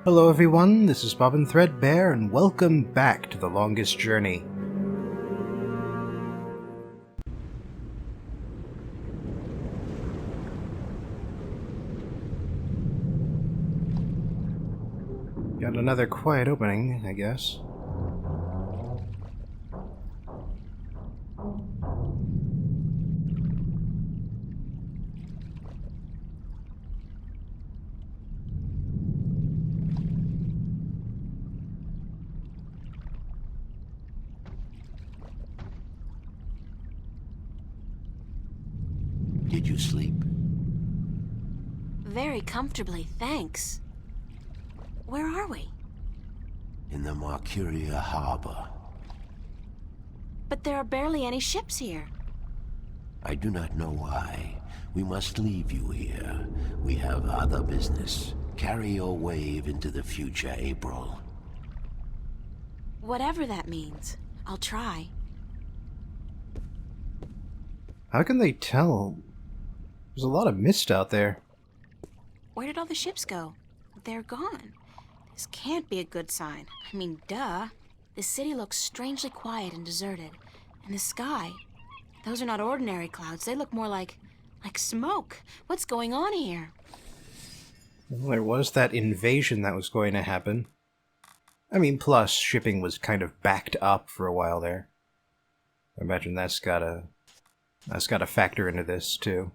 Hello everyone, this is Bobbin Threadbare, and welcome back to The Longest Journey. Got another quiet opening, I guess. Did you sleep? Very comfortably, thanks. Where are we? In the Marcuria harbor. But there are barely any ships here. I do not know why. We must leave you here. We have other business. Carry your wave into the future, April. Whatever that means, I'll try. How can they tell? There's a lot of mist out there. Where did all the ships go? They're gone. This can't be a good sign. I mean, duh. The city looks strangely quiet and deserted. And the sky, those are not ordinary clouds. They look more like smoke. What's going on here? Well, there was that invasion that was going to happen. I mean, plus, shipping was kind of backed up for a while there. I imagine that's gotta factor into this, too.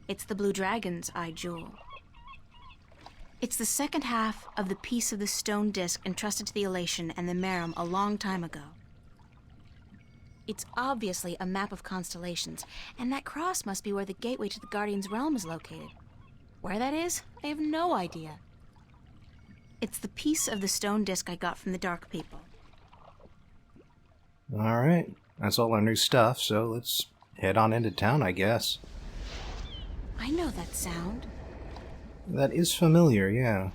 It's the Blue Dragon's eye jewel. It's the second half of the piece of the stone disc entrusted to the Elation and the Merum a long time ago. It's obviously a map of constellations, and that cross must be where the gateway to the Guardian's realm is located. Where that is, I have no idea. It's the piece of the stone disc I got from the Dark People. Alright, that's all our new stuff, so let's head on into town, I guess. I know that sound. That is familiar, yeah.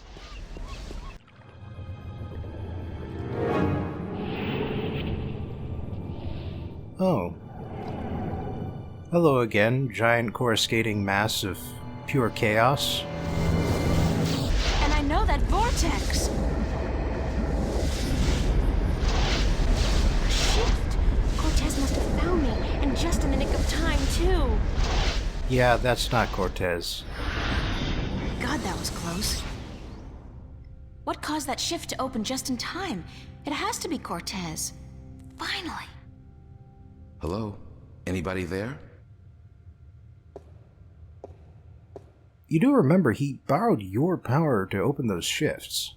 Oh. Hello again, giant coruscating mass of pure chaos. And I know that vortex! A shift! Cortez must have found me, and just in the nick of time, too. Yeah, that's not Cortez. God, that was close. What caused that shift to open just in time? It has to be Cortez. Finally. Hello? Anybody there? You do remember he borrowed your power to open those shifts.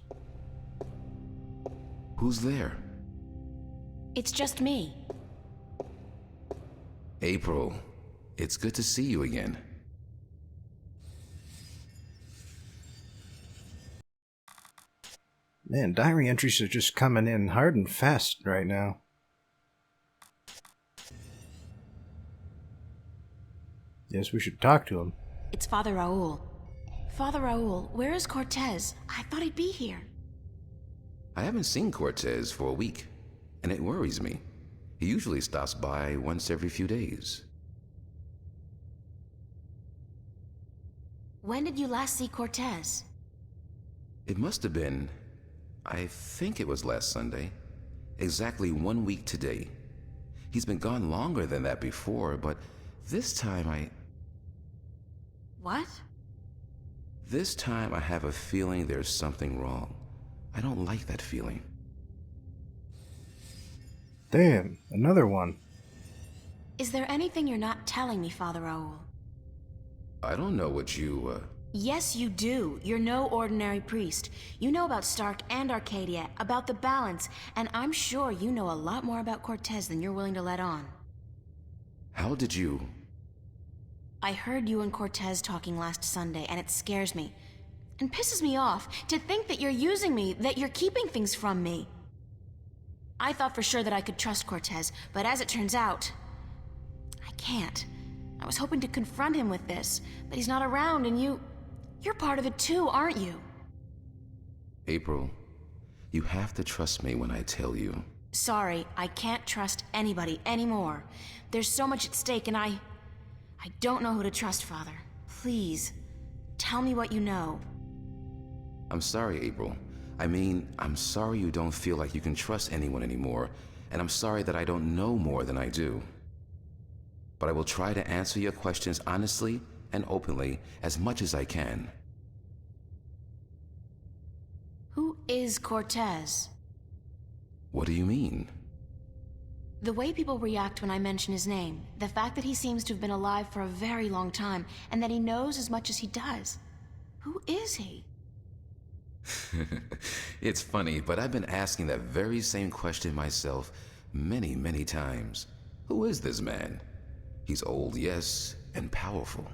Who's there? It's just me. April. It's good to see you again. Man, diary entries are just coming in hard and fast right now. Yes, we should talk to him. It's Father Raoul. Father Raoul, where is Cortez? I thought he'd be here. I haven't seen Cortez for a week, and it worries me. He usually stops by once every few days. When did you last see Cortez? It must have been... I think it was last Sunday. Exactly 1 week today. He's been gone longer than that before, but this time What? This time I have a feeling there's something wrong. I don't like that feeling. Damn, another one. Is there anything you're not telling me, Father Raoul? I don't know what you, Yes, you do. You're no ordinary priest. You know about Stark and Arcadia, about the balance, and I'm sure you know a lot more about Cortez than you're willing to let on. How did you... I heard you and Cortez talking last Sunday, and it scares me. And pisses me off to think that you're using me, that you're keeping things from me. I thought for sure that I could trust Cortez, but as it turns out, I can't. I was hoping to confront him with this, but he's not around, and you're part of it too, aren't you? April, you have to trust me when I tell you. Sorry, I can't trust anybody anymore. There's so much at stake, and I don't know who to trust, Father. Please, tell me what you know. I'm sorry, April. I mean, I'm sorry you don't feel like you can trust anyone anymore, and I'm sorry that I don't know more than I do. But I will try to answer your questions honestly and openly as much as I can. Who is Cortez? What do you mean? The way people react when I mention his name, the fact that he seems to have been alive for a very long time, and that he knows as much as he does. Who is he? It's funny, but I've been asking that very same question myself many, many times. Who is this man? He's old, yes, and powerful.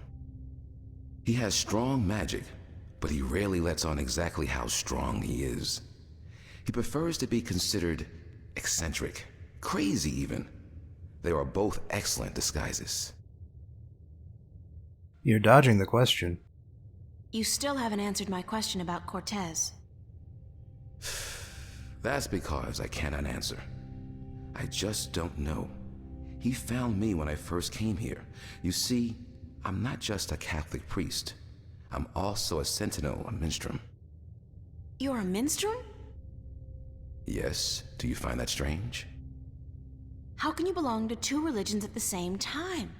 He has strong magic, but he rarely lets on exactly how strong he is. He prefers to be considered eccentric, crazy even. They are both excellent disguises. You're dodging the question. You still haven't answered my question about Cortez. That's because I cannot answer. I just don't know. He found me when I first came here. You see, I'm not just a Catholic priest. I'm also a sentinel, a minstrel. You're a minstrel? Yes, do you find that strange? How can you belong to two religions at the same time?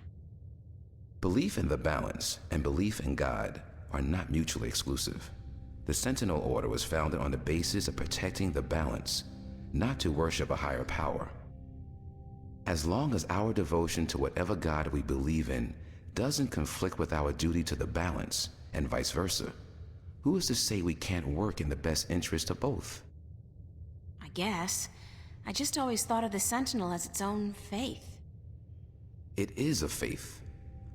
Belief in the balance and belief in God are not mutually exclusive. The Sentinel Order was founded on the basis of protecting the balance, not to worship a higher power. As long as our devotion to whatever God we believe in doesn't conflict with our duty to the balance, and vice versa, who is to say we can't work in the best interest of both? I guess. I just always thought of the Sentinel as its own faith. It is a faith,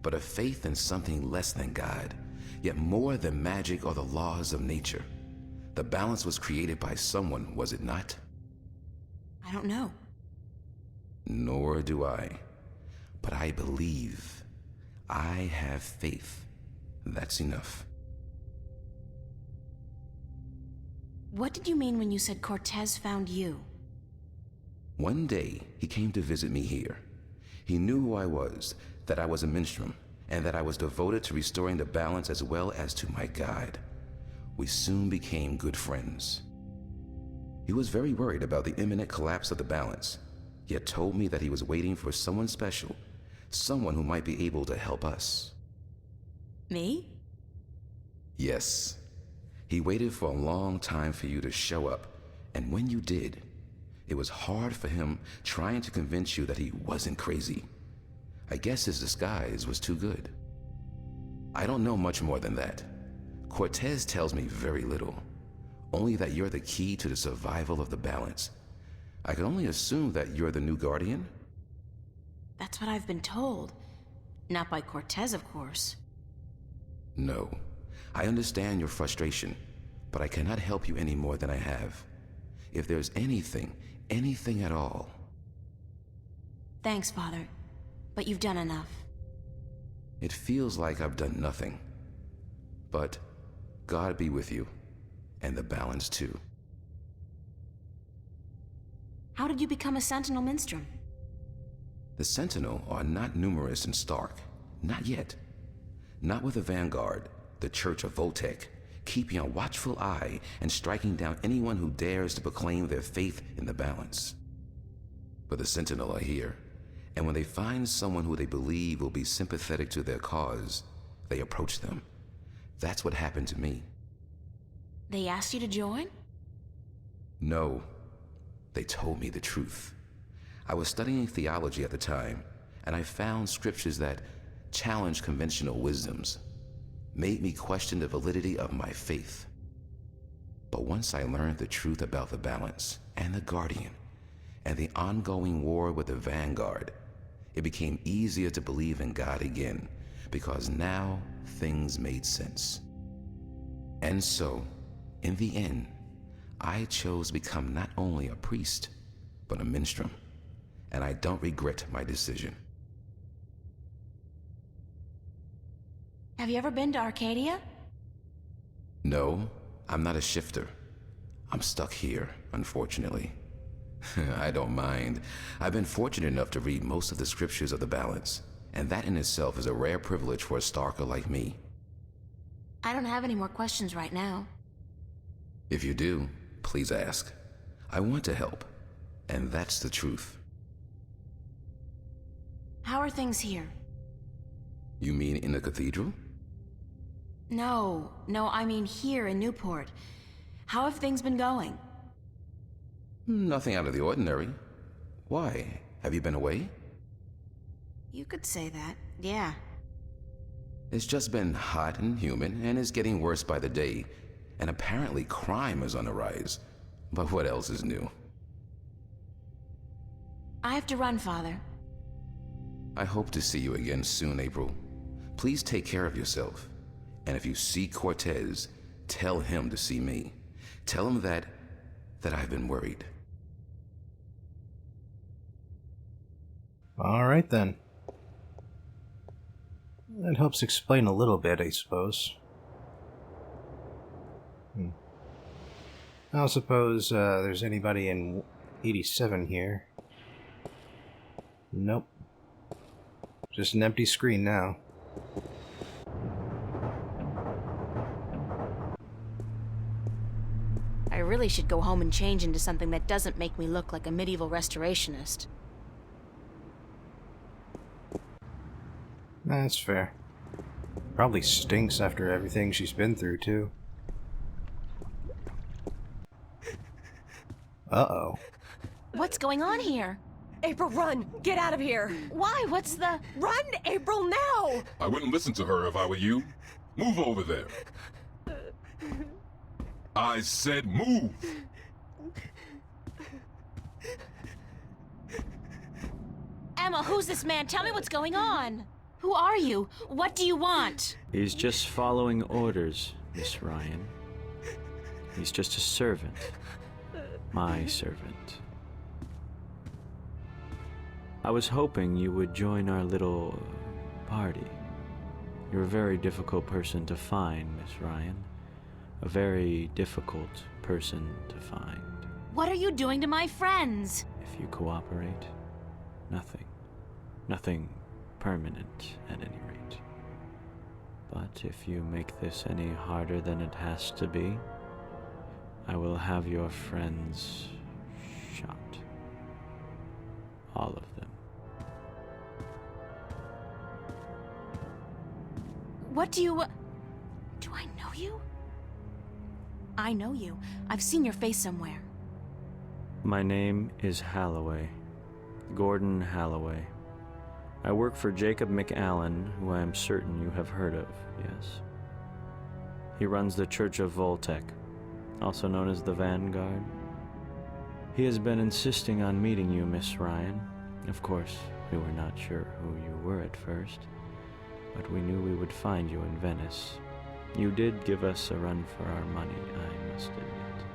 but a faith in something less than God, yet more than magic or the laws of nature. The balance was created by someone, was it not? I don't know. Nor do I. But I believe. I have faith. That's enough. What did you mean when you said Cortez found you? One day, he came to visit me here. He knew who I was, that I was a minstrel, and that I was devoted to restoring the balance as well as to my God. We soon became good friends. He was very worried about the imminent collapse of the balance, yet told me that he was waiting for someone special, someone who might be able to help us. Me? Yes. He waited for a long time for you to show up, and when you did, it was hard for him trying to convince you that he wasn't crazy. I guess his disguise was too good. I don't know much more than that. Cortez tells me very little, only that you're the key to the survival of the balance. I can only assume that you're the new guardian? That's what I've been told. Not by Cortez, of course. No. I understand your frustration, but I cannot help you any more than I have. If there's anything at all... Thanks, Father. But you've done enough. It feels like I've done nothing. But God be with you, and the balance too. How did you become a Sentinel Minstrel? The Sentinel are not numerous in Stark. Not yet. Not with the Vanguard, the Church of Voltec, keeping a watchful eye and striking down anyone who dares to proclaim their faith in the balance. But the Sentinel are here, and when they find someone who they believe will be sympathetic to their cause, they approach them. That's what happened to me. They asked you to join? No. They told me the truth. I was studying theology at the time, and I found scriptures that challenged conventional wisdoms, made me question the validity of my faith. But once I learned the truth about the balance and the Guardian and the ongoing war with the Vanguard, it became easier to believe in God again, because now things made sense. And so, in the end, I chose to become not only a priest, but a minstrel, and I don't regret my decision. Have you ever been to Arcadia? No, I'm not a shifter. I'm stuck here, unfortunately. I don't mind. I've been fortunate enough to read most of the scriptures of the balance, and that in itself is a rare privilege for a Starker like me. I don't have any more questions right now. If you do, please ask. I want to help, and that's the truth. How are things here? You mean in the cathedral? No, I mean here in Newport. How have things been going? Nothing out of the ordinary. Why? Have you been away? You could say that, yeah. It's just been hot and humid, and it's getting worse by the day. And apparently crime is on the rise. But what else is new? I have to run, Father. I hope to see you again soon, April. Please take care of yourself. And if you see Cortez, tell him to see me. Tell him that I've been worried. All right, then. That helps explain a little bit, I suppose. I don't suppose there's anybody in 87 here. Nope. Just an empty screen now. I really should go home and change into something that doesn't make me look like a medieval restorationist. That's fair. Probably stinks after everything she's been through, too. Uh-oh. What's going on here? April, run! Get out of here! Why? What's the... Run, April, now! I wouldn't listen to her if I were you. Move over there. I said move! Emma, who's this man? Tell me what's going on. Who are you? What do you want? He's just following orders, Miss Ryan. He's just a servant. My servant. I was hoping you would join our little party. You're a very difficult person to find, Miss Ryan. A very difficult person to find. What are you doing to my friends? If you cooperate, nothing. Nothing permanent, at any rate. But if you make this any harder than it has to be, I will have your friends shot. All of them. What do you... Do I know you? I know you. I've seen your face somewhere. My name is Halloway. Gordon Halloway. I work for Jacob McAllen, who I am certain you have heard of, yes. He runs the Church of Voltec, also known as the Vanguard. He has been insisting on meeting you, Miss Ryan. Of course, we were not sure who you were at first, but we knew we would find you in Venice. You did give us a run for our money, I must admit.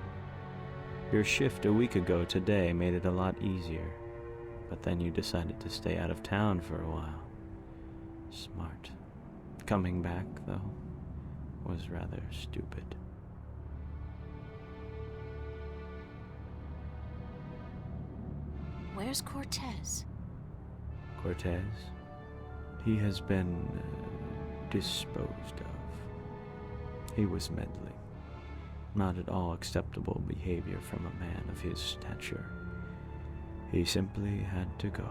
Your shift a week ago today made it a lot easier. But then you decided to stay out of town for a while. Smart. Coming back, though, was rather stupid. Where's Cortez? Cortez? He has been disposed of. He was meddling. Not at all acceptable behavior from a man of his stature. He simply had to go.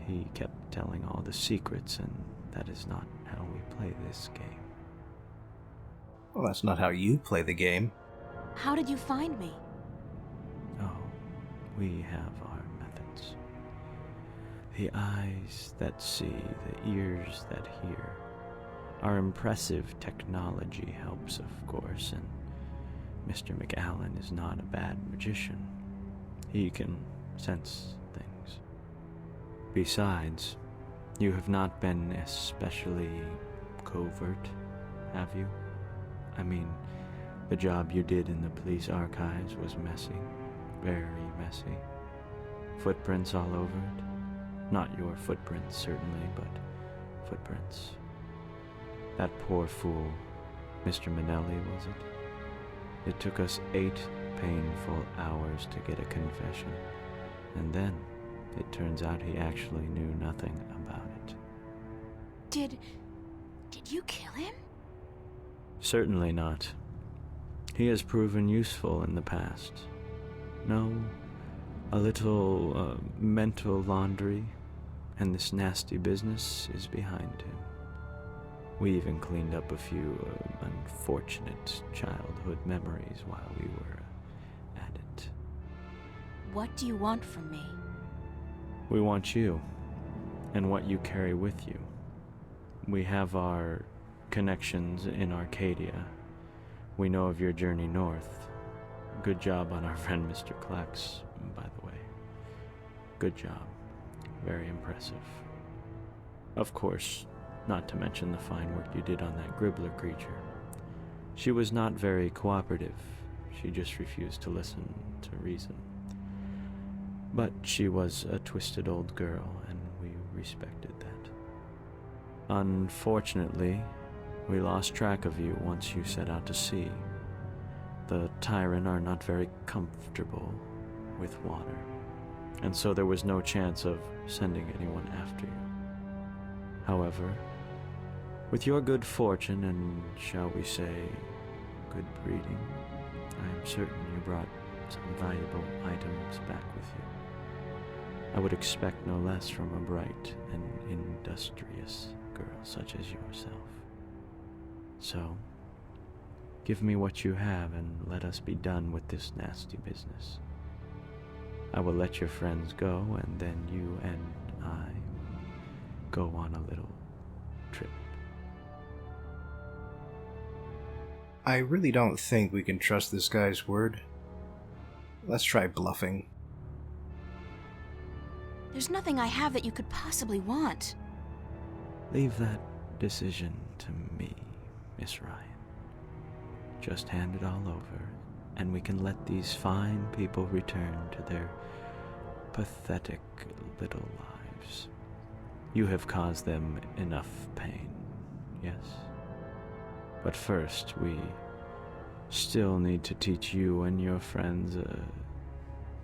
He kept telling all the secrets, and that is not how we play this game. Well, that's not how you play the game. How did you find me? Oh, we have our methods. The eyes that see, the ears that hear. Our impressive technology helps, of course, and Mr. McAllen is not a bad magician. He can sense things. Besides, you have not been especially covert, have you? I mean, the job you did in the police archives was messy. Very messy. Footprints all over it. Not your footprints, certainly, but footprints. That poor fool, Mr. Manelli, was it? It took us 8 painful hours to get a confession. And then, it turns out he actually knew nothing about it. Did you kill him? Certainly not. He has proven useful in the past. No, a little mental laundry, and this nasty business is behind him. We even cleaned up a few unfortunate childhood memories while we were at it. What do you want from me? We want you, and what you carry with you. We have our connections in Arcadia. We know of your journey north. Good job on our friend Mr. Klex, by the way. Good job. Very impressive. Of course, not to mention the fine work you did on that Gribbler creature. She was not very cooperative. She just refused to listen to reason. But she was a twisted old girl, and we respected that. Unfortunately, we lost track of you once you set out to sea. The Tyran are not very comfortable with water, and so there was no chance of sending anyone after you. However, with your good fortune and, shall we say, good breeding, I am certain you brought some valuable items back with you. I would expect no less from a bright and industrious girl such as yourself. So, give me what you have and let us be done with this nasty business. I will let your friends go, and then you and I go on a little trip. I really don't think we can trust this guy's word. Let's try bluffing. There's nothing I have that you could possibly want. Leave that decision to me, Miss Ryan. Just hand it all over, and we can let these fine people return to their pathetic little lives. You have caused them enough pain, yes? But first, we still need to teach you and your friends a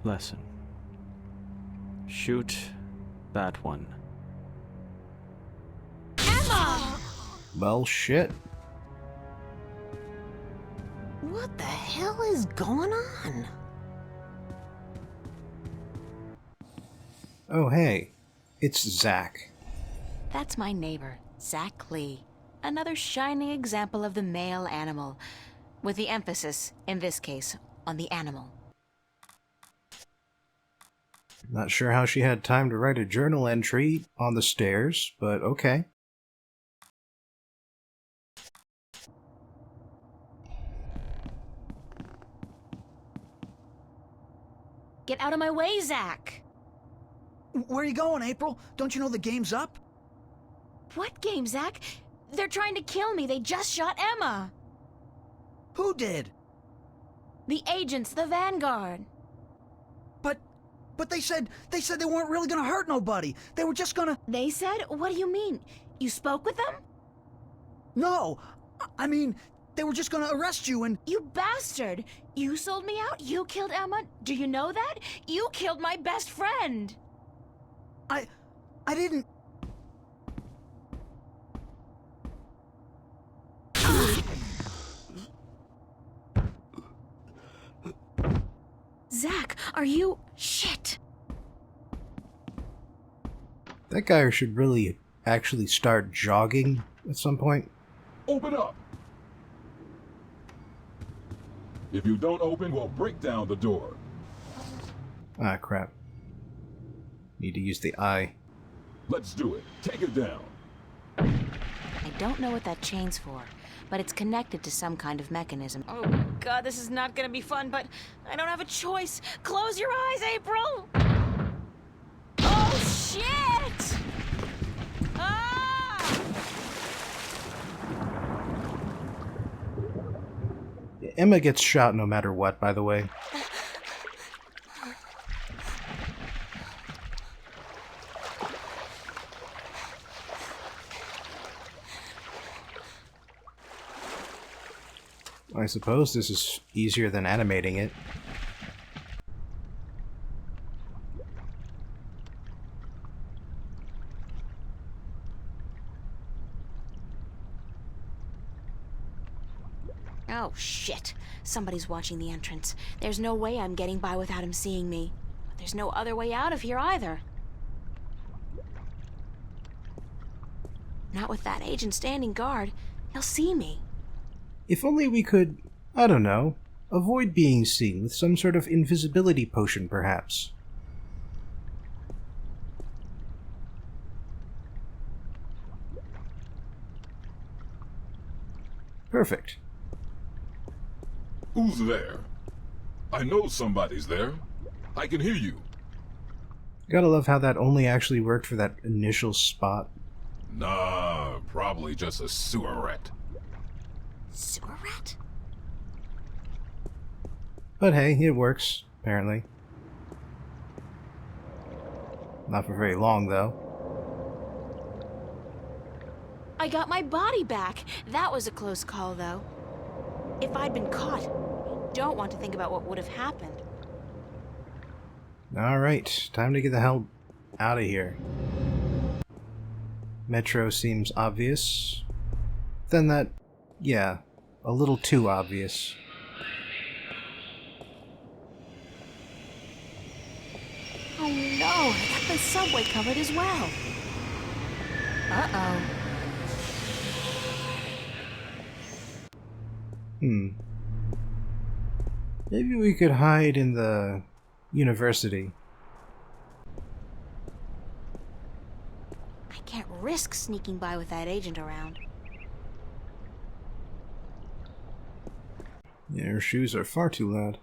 lesson. Shoot that one. Emma! Well, shit. What the hell is going on? Oh, hey. It's Zach. That's my neighbor, Zach Lee. Another shining example of the male animal, with the emphasis, in this case, on the animal. Not sure how she had time to write a journal entry on the stairs, but okay. Get out of my way, Zach! Where are you going, April? Don't you know the game's up? What game, Zach? They're trying to kill me. They just shot Emma. Who did? The agents, the Vanguard. But they said they weren't really gonna hurt nobody. They were just gonna... They said? What do you mean? You spoke with them? No! I mean, they were just gonna arrest you and... You bastard! You sold me out? You killed Emma? Do you know that? You killed my best friend! I didn't... Zach, are you... Shit! That guy should really actually start jogging at some point. Open up! If you don't open, we'll break down the door. Ah, crap. Need to use the eye. Let's do it. Take it down. I don't know what that chain's for, but it's connected to some kind of mechanism. Oh, God, this is not gonna be fun, but I don't have a choice. Close your eyes, April! Oh, shit! Ah! Emma gets shot no matter what, by the way. I suppose this is easier than animating it. Oh, shit. Somebody's watching the entrance. There's no way I'm getting by without him seeing me. But there's no other way out of here either. Not with that agent standing guard. He'll see me. If only we could, I don't know, avoid being seen with some sort of invisibility potion, perhaps. Perfect. Who's there? I know somebody's there. I can hear you. Gotta love how that only actually worked for that initial spot. Nah, probably just a sewer rat. Sewer rat? But hey, it works, apparently. Not for very long, though. I got my body back. That was a close call, though. If I'd been caught, I don't want to think about what would have happened. Alright, time to get the hell out of here. Metro seems obvious. Then that, yeah, a little too obvious. Oh no, I got the subway covered as well. Uh-oh. Maybe we could hide in the university. I can't risk sneaking by with that agent around. Yeah, her shoes are far too loud.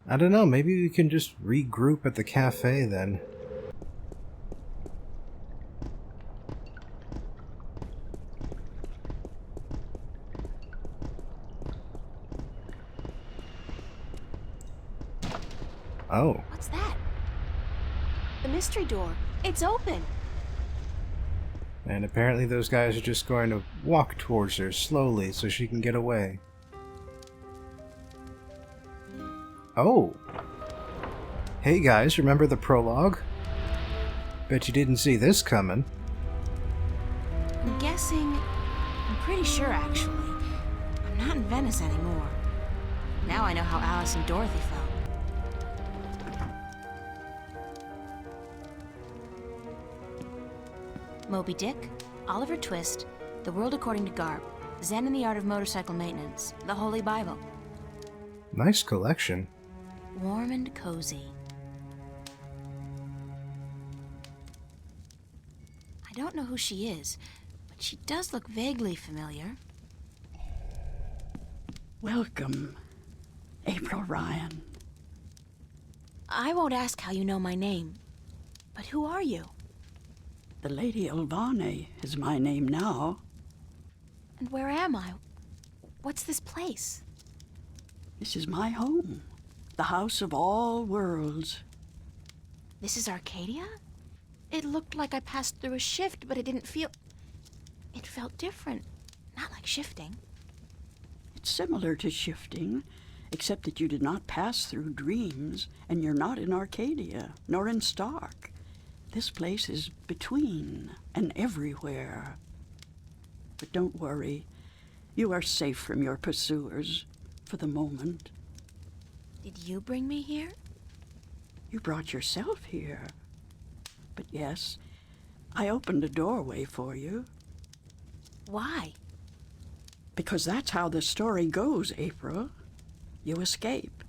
I don't know, maybe we can just regroup at the cafe then. Oh. What's that? The mystery door. It's open. And apparently those guys are just going to walk towards her slowly so she can get away. Oh. Hey guys, remember the prologue? Bet you didn't see this coming. I'm guessing... I'm pretty sure, actually. I'm not in Venice anymore. Now I know how Alice and Dorothy felt. Moby Dick, Oliver Twist, The World According to Garp, Zen and the Art of Motorcycle Maintenance, The Holy Bible. Nice collection. Warm and cozy. I don't know who she is, but she does look vaguely familiar. Welcome, April Ryan. I won't ask how you know my name, but who are you? The Lady Olvane is my name now. And where am I? What's this place? This is my home, the house of all worlds. This is Arcadia? It looked like I passed through a shift, but it didn't feel... It felt different. Not like shifting. It's similar to shifting, except that you did not pass through dreams, and you're not in Arcadia, nor in Stark. This place is between and everywhere. But don't worry. You are safe from your pursuers, for the moment. Did you bring me here? You brought yourself here. But yes, I opened a doorway for you. Why? Because that's how the story goes, April. You escape.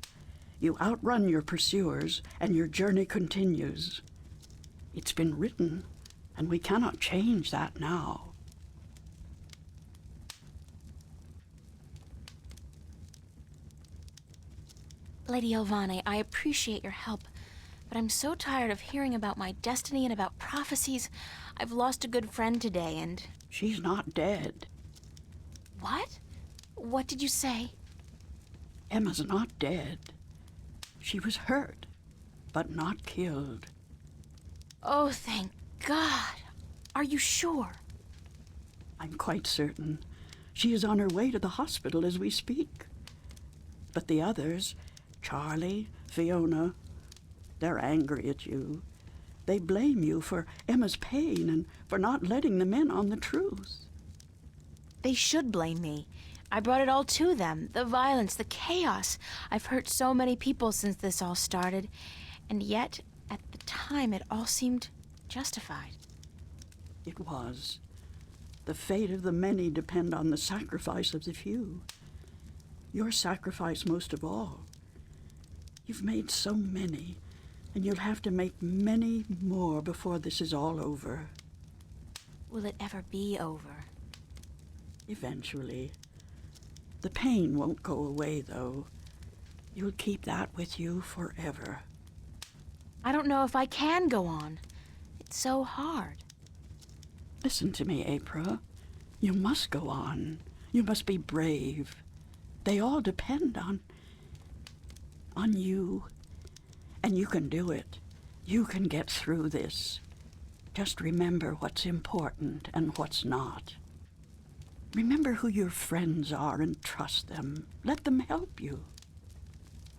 You outrun your pursuers, and your journey continues. It's been written, and we cannot change that now. Lady Olvane, I appreciate your help, but I'm so tired of hearing about my destiny and about prophecies. I've lost a good friend today, and... She's not dead. What? What did you say? Emma's not dead. She was hurt, but not killed. Oh, thank God. Are you sure? I'm quite certain. She is on her way to the hospital as we speak. But the others, Charlie, Fiona, they're angry at you. They blame you for Emma's pain and for not letting them in on the truth. They should blame me. I brought it all to them. The violence, the chaos. I've hurt so many people since this all started. And yet, at the time, it all seemed justified. It was. The fate of the many depend on the sacrifice of the few. Your sacrifice most of all. You've made so many, and you'll have to make many more before this is all over. Will it ever be over? Eventually. The pain won't go away, though. You'll keep that with you forever. I don't know if I can go on. It's so hard. Listen to me, April. You must go on. You must be brave. They all depend on you. And you can do it. You can get through this. Just remember what's important and what's not. Remember who your friends are and trust them. Let them help you.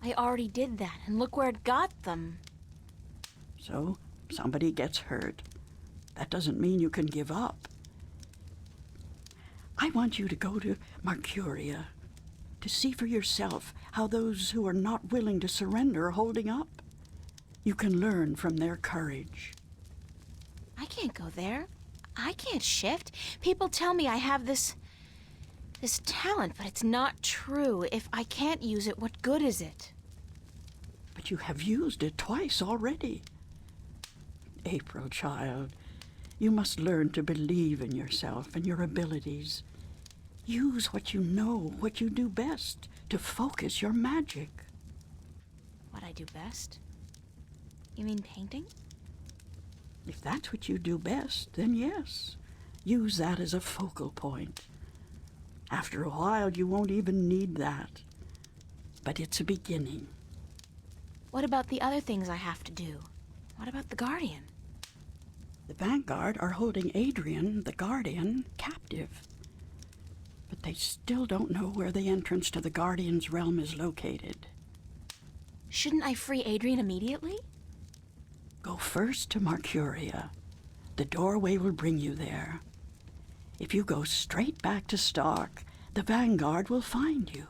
I already did that, and look where it got them. So, somebody gets hurt. That doesn't mean you can give up. I want you to go to Mercuria, to see for yourself how those who are not willing to surrender are holding up. You can learn from their courage. I can't go there. I can't shift. People tell me I have this talent, but it's not true. If I can't use it, what good is it? But you have used it twice already. April, child, you must learn to believe in yourself and your abilities. Use what you know, what you do best, to focus your magic. What I do best? You mean painting? If that's what you do best, then yes. Use that as a focal point. After a while, you won't even need that. But it's a beginning. What about the other things I have to do? What about the Guardian? The Vanguard are holding Adrian, the Guardian, captive. But they still don't know where the entrance to the Guardian's realm is located. Shouldn't I free Adrian immediately? Go first to Mercuria. The doorway will bring you there. If you go straight back to Stark, the Vanguard will find you.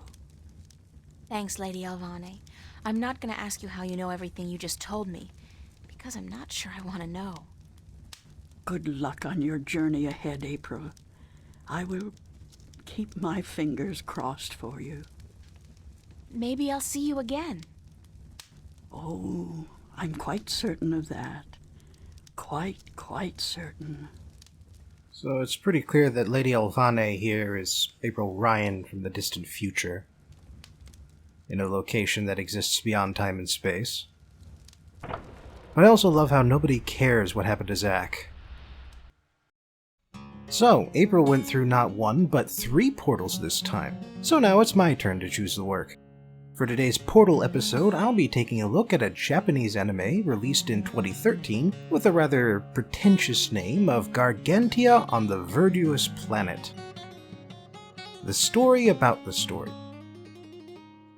Thanks, Lady Alvane. I'm not going to ask you how you know everything you just told me, because I'm not sure I want to know. Good luck on your journey ahead, April. I will keep my fingers crossed for you. Maybe I'll see you again. Oh, I'm quite certain of that. Quite certain. So it's pretty clear that Lady Alvane here is April Ryan from the distant future, in a location that exists beyond time and space. But I also love how nobody cares what happened to Zack. So, April went through not one, but 3 portals this time. So now it's my turn to choose the work. For today's Portal episode, I'll be taking a look at a Japanese anime released in 2013 with a rather pretentious name of Gargantia on the Verdurous Planet. The story about the story.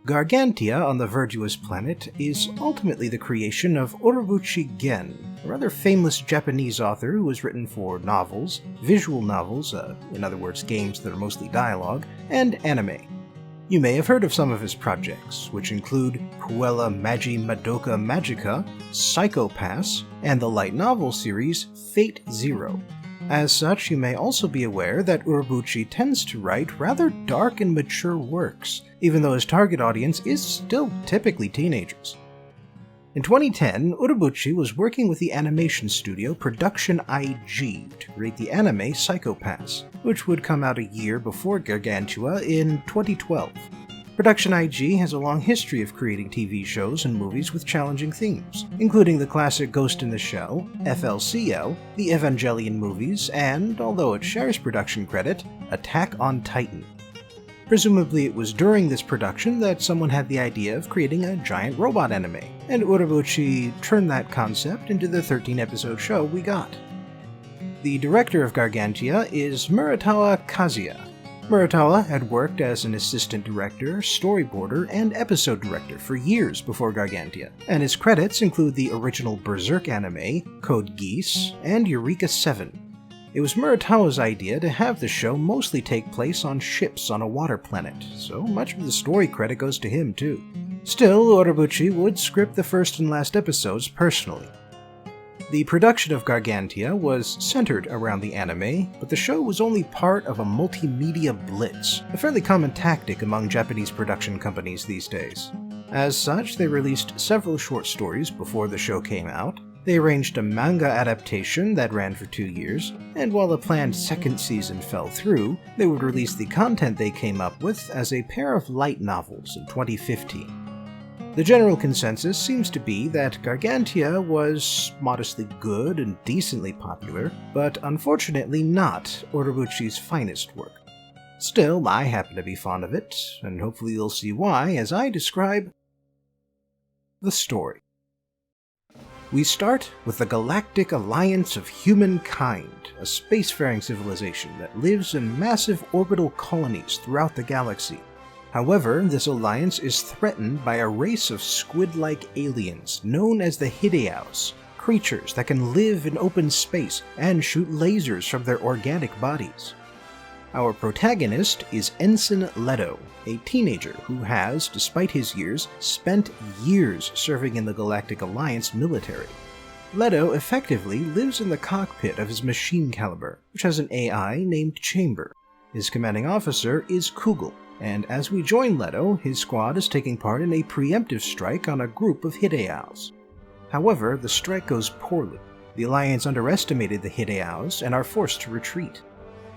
Gargantia on the Verdurous Planet is ultimately the creation of Urobuchi Gen, a rather famous Japanese author who has written for novels, visual novels, in other words games that are mostly dialogue, and anime. You may have heard of some of his projects, which include Puella Magi Madoka Magica, Psycho Pass, and the light novel series Fate Zero. As such, you may also be aware that Urobuchi tends to write rather dark and mature works, even though his target audience is still typically teenagers. In 2010, Urobuchi was working with the animation studio Production IG to create the anime Psycho Pass, which would come out a year before Gargantua in 2012. Production IG has a long history of creating TV shows and movies with challenging themes, including the classic Ghost in the Shell, FLCL, the Evangelion movies, and, although it shares production credit, Attack on Titan. Presumably it was during this production that someone had the idea of creating a giant robot anime, and Urobuchi turned that concept into the 13-episode show we got. The director of Gargantia is Muratawa Kazuya. Muratawa had worked as an assistant director, storyboarder, and episode director for years before Gargantia, and his credits include the original Berserk anime, Code Geass, and Eureka 7. It was Muratawa's idea to have the show mostly take place on ships on a water planet, so much of the story credit goes to him too. Still, Orobuchi would script the first and last episodes personally. The production of Gargantia was centered around the anime, but the show was only part of a multimedia blitz, a fairly common tactic among Japanese production companies these days. As such, they released several short stories before the show came out. They arranged a manga adaptation that ran for 2 years, and while a planned second season fell through, they would release the content they came up with as a pair of light novels in 2015. The general consensus seems to be that Gargantia was modestly good and decently popular, but unfortunately not Orobuchi's finest work. Still, I happen to be fond of it, and hopefully you'll see why as I describe the story. We start with the Galactic Alliance of Humankind, a spacefaring civilization that lives in massive orbital colonies throughout the galaxy. However, this alliance is threatened by a race of squid-like aliens known as the Hideaus, creatures that can live in open space and shoot lasers from their organic bodies. Our protagonist is Ensign Leto, a teenager who has, despite his years, spent years serving in the Galactic Alliance military. Leto effectively lives in the cockpit of his machine caliber, which has an AI named Chamber. His commanding officer is Kugel, and as we join Leto, his squad is taking part in a preemptive strike on a group of Hideaus. However, the strike goes poorly. The Alliance underestimated the Hideaus and are forced to retreat.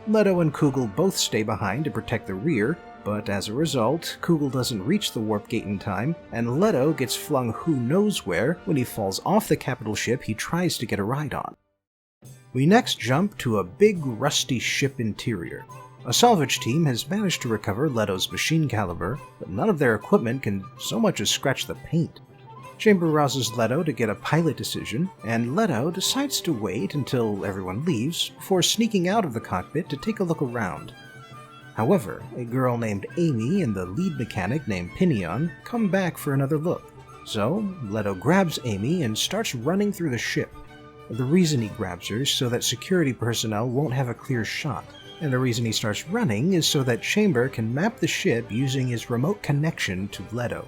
Leto and Kugel both stay behind to protect the rear, but as a result, Kugel doesn't reach the warp gate in time, and Leto gets flung who knows where when he falls off the capital ship he tries to get a ride on. We next jump to a big rusty ship interior. A salvage team has managed to recover Leto's machine caliber, but none of their equipment can so much as scratch the paint. Chamber rouses Leto to get a pilot decision, and Leto decides to wait until everyone leaves before sneaking out of the cockpit to take a look around. However, a girl named Amy and the lead mechanic named Pinion come back for another look. So, Leto grabs Amy and starts running through the ship. The reason he grabs her is so that security personnel won't have a clear shot, and the reason he starts running is so that Chamber can map the ship using his remote connection to Leto.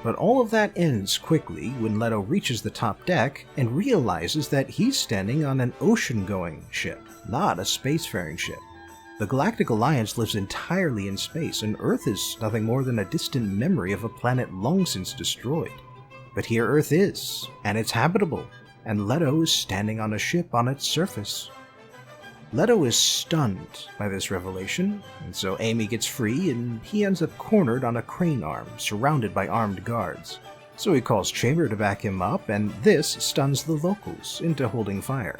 But all of that ends quickly when Leto reaches the top deck and realizes that he's standing on an ocean-going ship, not a spacefaring ship. The Galactic Alliance lives entirely in space, and Earth is nothing more than a distant memory of a planet long since destroyed. But here Earth is, and it's habitable, and Leto is standing on a ship on its surface. Leto is stunned by this revelation, and so Amy gets free and he ends up cornered on a crane arm, surrounded by armed guards. So he calls Chamber to back him up, and this stuns the locals into holding fire.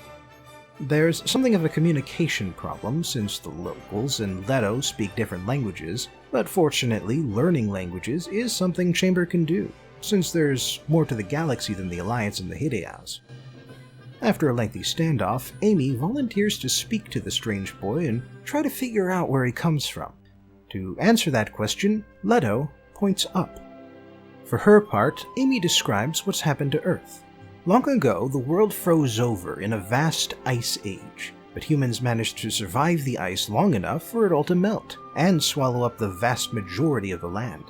There's something of a communication problem since the locals and Leto speak different languages, but fortunately learning languages is something Chamber can do, since there's more to the galaxy than the Alliance and the Hideaus. After a lengthy standoff, Amy volunteers to speak to the strange boy and try to figure out where he comes from. To answer that question, Leto points up. For her part, Amy describes what's happened to Earth. Long ago, the world froze over in a vast ice age, but humans managed to survive the ice long enough for it all to melt and swallow up the vast majority of the land.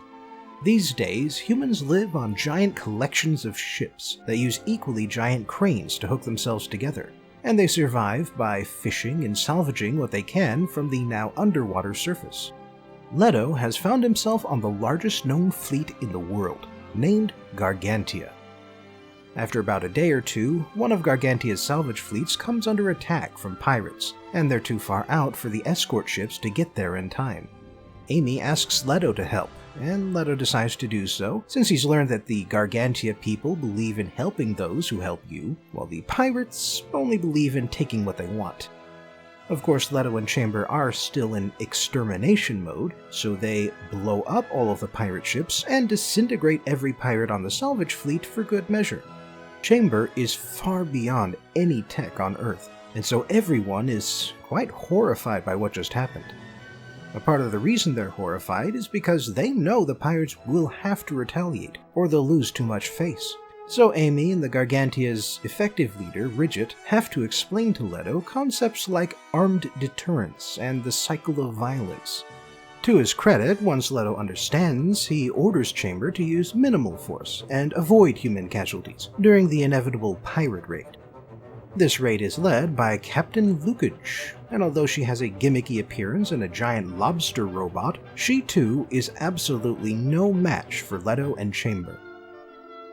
These days, humans live on giant collections of ships that use equally giant cranes to hook themselves together, and they survive by fishing and salvaging what they can from the now underwater surface. Leto has found himself on the largest known fleet in the world, named Gargantia. After about a day or two, one of Gargantia's salvage fleets comes under attack from pirates, and they're too far out for the escort ships to get there in time. Amy asks Leto to help, and Leto decides to do so, since he's learned that the Gargantia people believe in helping those who help you, while the pirates only believe in taking what they want. Of course, Leto and Chamber are still in extermination mode, so they blow up all of the pirate ships and disintegrate every pirate on the salvage fleet for good measure. Chamber is far beyond any tech on Earth, and so everyone is quite horrified by what just happened. A part of the reason they're horrified is because they know the pirates will have to retaliate, or they'll lose too much face. So Amy and the Gargantia's effective leader, Ridget, have to explain to Leto concepts like armed deterrence and the cycle of violence. To his credit, once Leto understands, he orders Chamber to use minimal force and avoid human casualties during the inevitable pirate raid. This raid is led by Captain Lukage, and although she has a gimmicky appearance and a giant lobster robot, she too is absolutely no match for Leto and Chamber.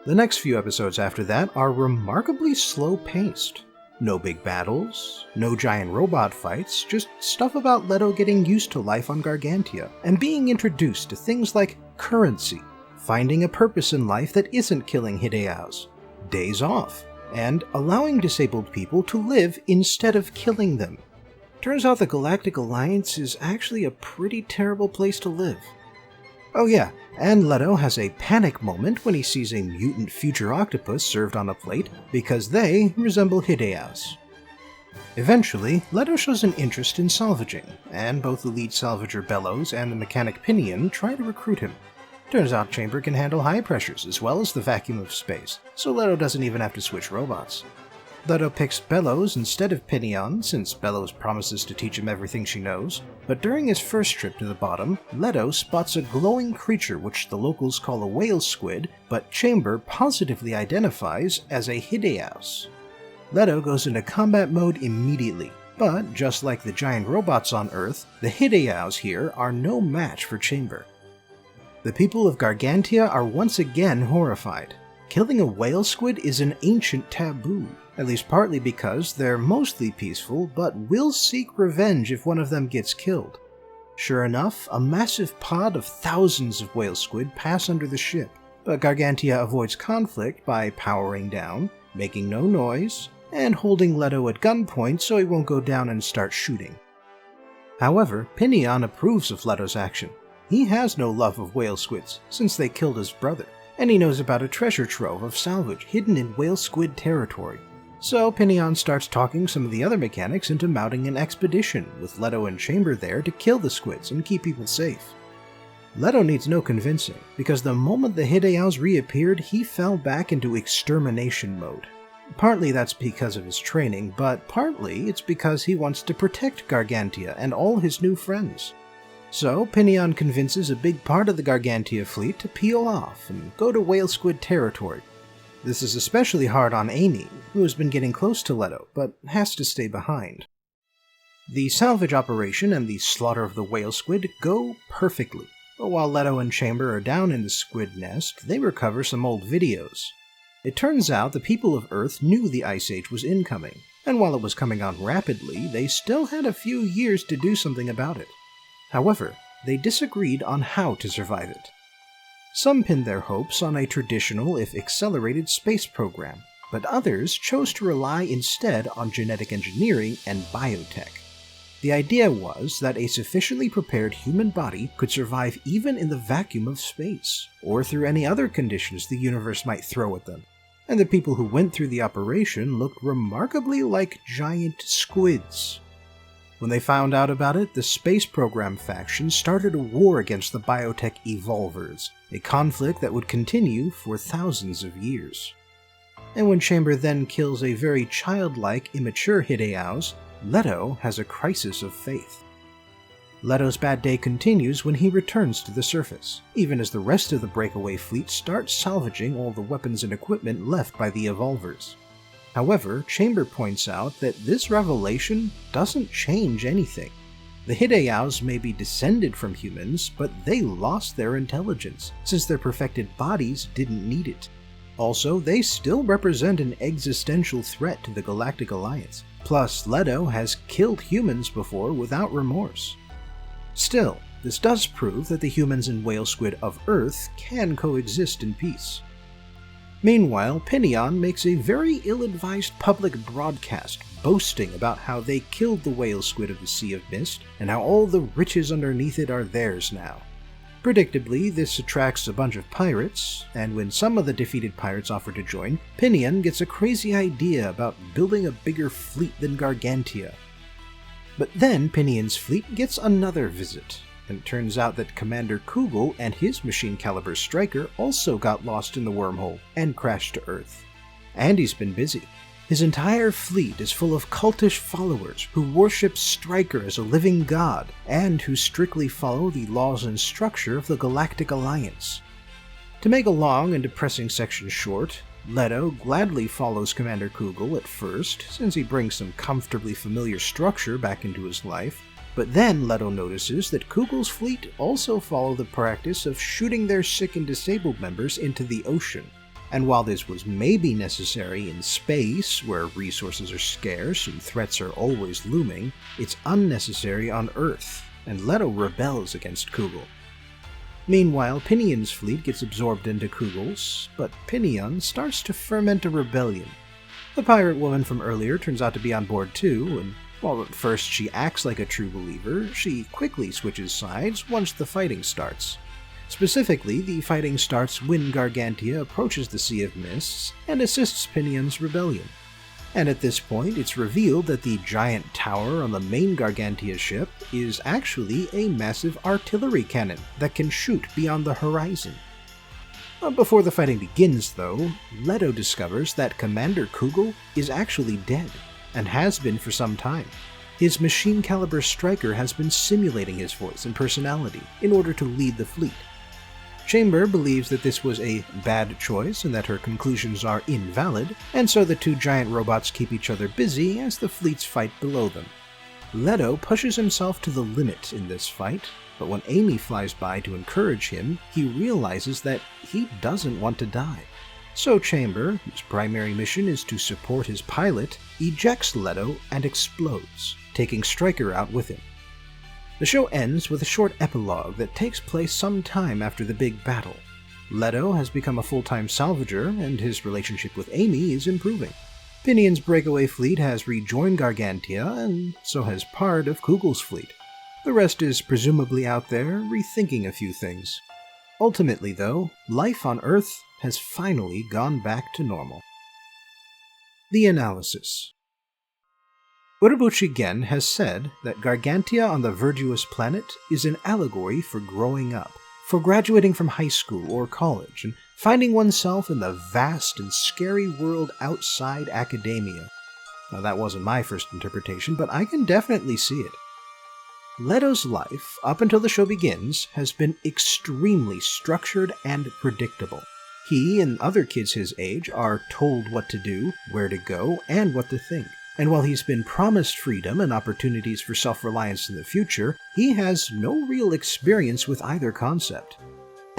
The next few episodes after that are remarkably slow-paced. No big battles, no giant robot fights, just stuff about Leto getting used to life on Gargantia, and being introduced to things like currency, finding a purpose in life that isn't killing Hideaus, days off, and allowing disabled people to live instead of killing them. Turns out the Galactic Alliance is actually a pretty terrible place to live. Oh yeah, and Leto has a panic moment when he sees a mutant future octopus served on a plate because they resemble Hideaus. Eventually, Leto shows an interest in salvaging, and both the lead salvager Bellows and the mechanic Pinion try to recruit him. Turns out Chamber can handle high pressures as well as the vacuum of space, so Leto doesn't even have to switch robots. Leto picks Bellows instead of Pinion, since Bellows promises to teach him everything she knows, but during his first trip to the bottom, Leto spots a glowing creature which the locals call a whale squid, but Chamber positively identifies as a Hideaus. Leto goes into combat mode immediately, but just like the giant robots on Earth, the Hideaus here are no match for Chamber. The people of Gargantia are once again horrified. Killing a whale squid is an ancient taboo, at least partly because they're mostly peaceful but will seek revenge if one of them gets killed. Sure enough, a massive pod of thousands of whale squid pass under the ship, but Gargantia avoids conflict by powering down, making no noise, and holding Leto at gunpoint so he won't go down and start shooting. However, Pinion approves of Leto's action. He has no love of whale squids, since they killed his brother, and he knows about a treasure trove of salvage hidden in whale squid territory. So Pinion starts talking some of the other mechanics into mounting an expedition, with Leto and Chamber there to kill the squids and keep people safe. Leto needs no convincing, because the moment the Hideaus reappeared, he fell back into extermination mode. Partly that's because of his training, but partly it's because he wants to protect Gargantia and all his new friends. So Pinion convinces a big part of the Gargantia fleet to peel off and go to whale squid territory. This is especially hard on Amy, who has been getting close to Leto, but has to stay behind. The salvage operation and the slaughter of the whale squid go perfectly, but while Leto and Chamber are down in the squid nest, they recover some old videos. It turns out the people of Earth knew the Ice Age was incoming, and while it was coming on rapidly, they still had a few years to do something about it. However, they disagreed on how to survive it. Some pinned their hopes on a traditional, if accelerated, space program, but others chose to rely instead on genetic engineering and biotech. The idea was that a sufficiently prepared human body could survive even in the vacuum of space, or through any other conditions the universe might throw at them, and the people who went through the operation looked remarkably like giant squids. When they found out about it, the space program faction started a war against the biotech evolvers, a conflict that would continue for thousands of years. And when Chamber then kills a very childlike, immature Hideaus, Leto has a crisis of faith. Leto's bad day continues when he returns to the surface, even as the rest of the breakaway fleet starts salvaging all the weapons and equipment left by the evolvers. However, Chamber points out that this revelation doesn't change anything. The Hideaus may be descended from humans, but they lost their intelligence, since their perfected bodies didn't need it. Also, they still represent an existential threat to the Galactic Alliance. Plus, Leto has killed humans before without remorse. Still, this does prove that the humans and whale squid of Earth can coexist in peace. Meanwhile, Pinion makes a very ill-advised public broadcast boasting about how they killed the whale squid of the Sea of Mist and how all the riches underneath it are theirs now. Predictably, this attracts a bunch of pirates, and when some of the defeated pirates offer to join, Pinion gets a crazy idea about building a bigger fleet than Gargantia. But then Pinion's fleet gets another visit. and it turns out that Commander Kugel and his machine-caliber Striker also got lost in the wormhole and crashed to Earth. And he's been busy. His entire fleet is full of cultish followers who worship Striker as a living god and who strictly follow the laws and structure of the Galactic Alliance. To make a long and depressing section short, Leto gladly follows Commander Kugel at first, since he brings some comfortably familiar structure back into his life, but then Leto notices that Kugel's fleet also follow the practice of shooting their sick and disabled members into the ocean. And while this was maybe necessary in space, where resources are scarce and threats are always looming, it's unnecessary on Earth, and Leto rebels against Kugel. Meanwhile, Pinion's fleet gets absorbed into Kugel's, but Pinion starts to ferment a rebellion. The pirate woman from earlier turns out to be on board too, and while at first she acts like a true believer, she quickly switches sides once the fighting starts. Specifically, the fighting starts when Gargantia approaches the Sea of Mists and assists Pinion's rebellion. And at this point, it's revealed that the giant tower on the main Gargantia ship is actually a massive artillery cannon that can shoot beyond the horizon. Before the fighting begins, though, Leto discovers that Commander Kugel is actually dead, and has been for some time. His machine-caliber Striker has been simulating his voice and personality in order to lead the fleet. Chamber believes that this was a bad choice and that her conclusions are invalid, and so the two giant robots keep each other busy as the fleets fight below them. Leto pushes himself to the limit in this fight, but when Amy flies by to encourage him, he realizes that he doesn't want to die. So Chamber, whose primary mission is to support his pilot, ejects Leto and explodes, taking Striker out with him. The show ends with a short epilogue that takes place some time after the big battle. Leto has become a full-time salvager, and his relationship with Amy is improving. Pinion's breakaway fleet has rejoined Gargantia, and so has part of Kugel's fleet. The rest is presumably out there, rethinking a few things. Ultimately, though, life on Earth has finally gone back to normal. The analysis. Urobuchi Gen has said that Gargantia on the Verdurous Planet is an allegory for growing up, for graduating from high school or college, and finding oneself in the vast and scary world outside academia. Now, that wasn't my first interpretation, but I can definitely see it. Leto's life, up until the show begins, has been extremely structured and predictable. He and other kids his age are told what to do, where to go, and what to think. And while he's been promised freedom and opportunities for self-reliance in the future, he has no real experience with either concept.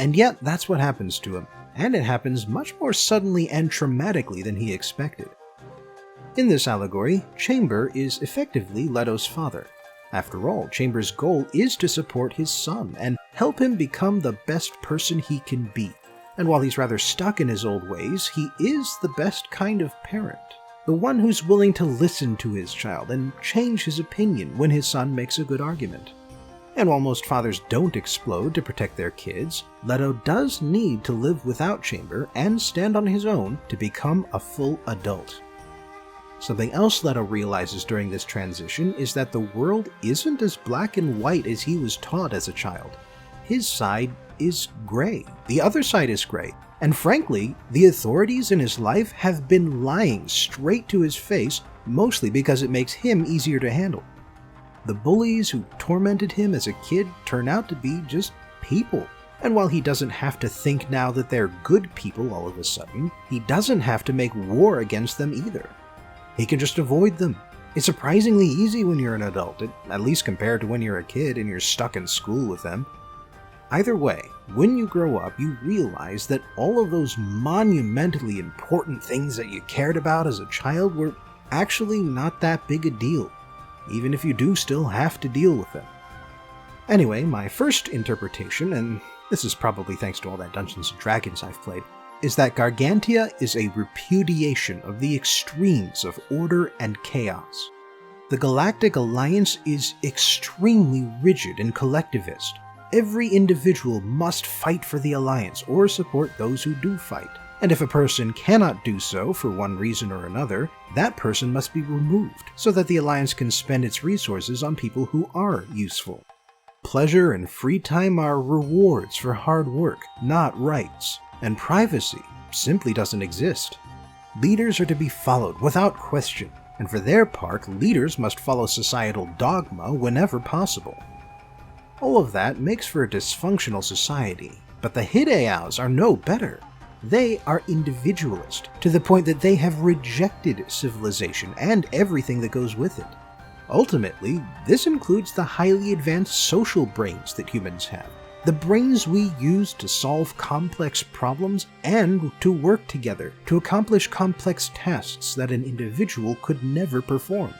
And yet, that's what happens to him, and it happens much more suddenly and traumatically than he expected. In this allegory, Chamber is effectively Leto's father. After all, Chamber's goal is to support his son and help him become the best person he can be. And while he's rather stuck in his old ways, he is the best kind of parent. The one who's willing to listen to his child and change his opinion when his son makes a good argument. And while most fathers don't explode to protect their kids, Leto does need to live without Chamber and stand on his own to become a full adult. Something else Leto realizes during this transition is that the world isn't as black and white as he was taught as a child. His side is gray. The other side is gray. And frankly, the authorities in his life have been lying straight to his face, mostly because it makes him easier to handle. The bullies who tormented him as a kid turn out to be just people. And while he doesn't have to think now that they're good people all of a sudden, he doesn't have to make war against them either. He can just avoid them. It's surprisingly easy when you're an adult, at least compared to when you're a kid and you're stuck in school with them. Either way, when you grow up, you realize that all of those monumentally important things that you cared about as a child were actually not that big a deal, even if you do still have to deal with them. Anyway, my first interpretation, and this is probably thanks to all that Dungeons & Dragons I've played, is that Gargantia is a repudiation of the extremes of order and chaos. The Galactic Alliance is extremely rigid and collectivist. Every individual must fight for the Alliance or support those who do fight. And if a person cannot do so for one reason or another, that person must be removed so that the Alliance can spend its resources on people who are useful. pleasure and free time are rewards for hard work, not rights, and privacy simply doesn't exist. Leaders are to be followed without question, and for their part, leaders must follow societal dogma whenever possible. All of that makes for a dysfunctional society, but the Hideaos are no better. They are individualist, to the point that they have rejected civilization and everything that goes with it. Ultimately, this includes the highly advanced social brains that humans have, the brains we use to solve complex problems and to work together to accomplish complex tasks that an individual could never perform.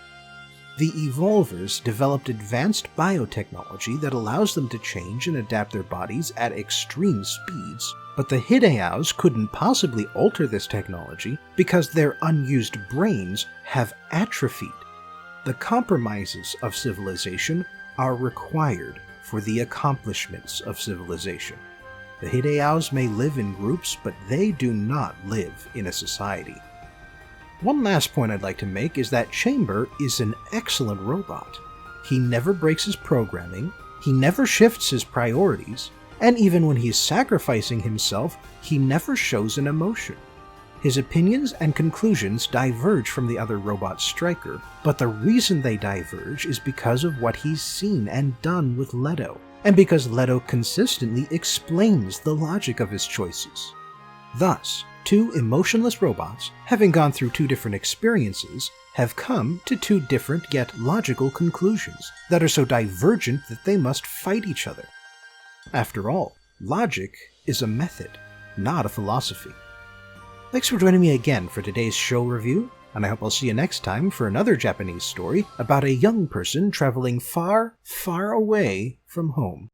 The Evolvers developed advanced biotechnology that allows them to change and adapt their bodies at extreme speeds, but the Hideaos couldn't possibly alter this technology because their unused brains have atrophied. The compromises of civilization are required for the accomplishments of civilization. The Hideaos may live in groups, but they do not live in a society. One last point I'd like to make is that Chamber is an excellent robot. He never breaks his programming, he never shifts his priorities, and even when he's sacrificing himself, he never shows an emotion. His opinions and conclusions diverge from the other robot Stryker, but the reason they diverge is because of what he's seen and done with Leto, and because Leto consistently explains the logic of his choices. Thus, two emotionless robots, having gone through two different experiences, have come to two different yet logical conclusions that are so divergent that they must fight each other. After all, logic is a method, not a philosophy. Thanks for joining me again for today's show review, and I hope I'll see you next time for another Japanese story about a young person traveling far, far away from home.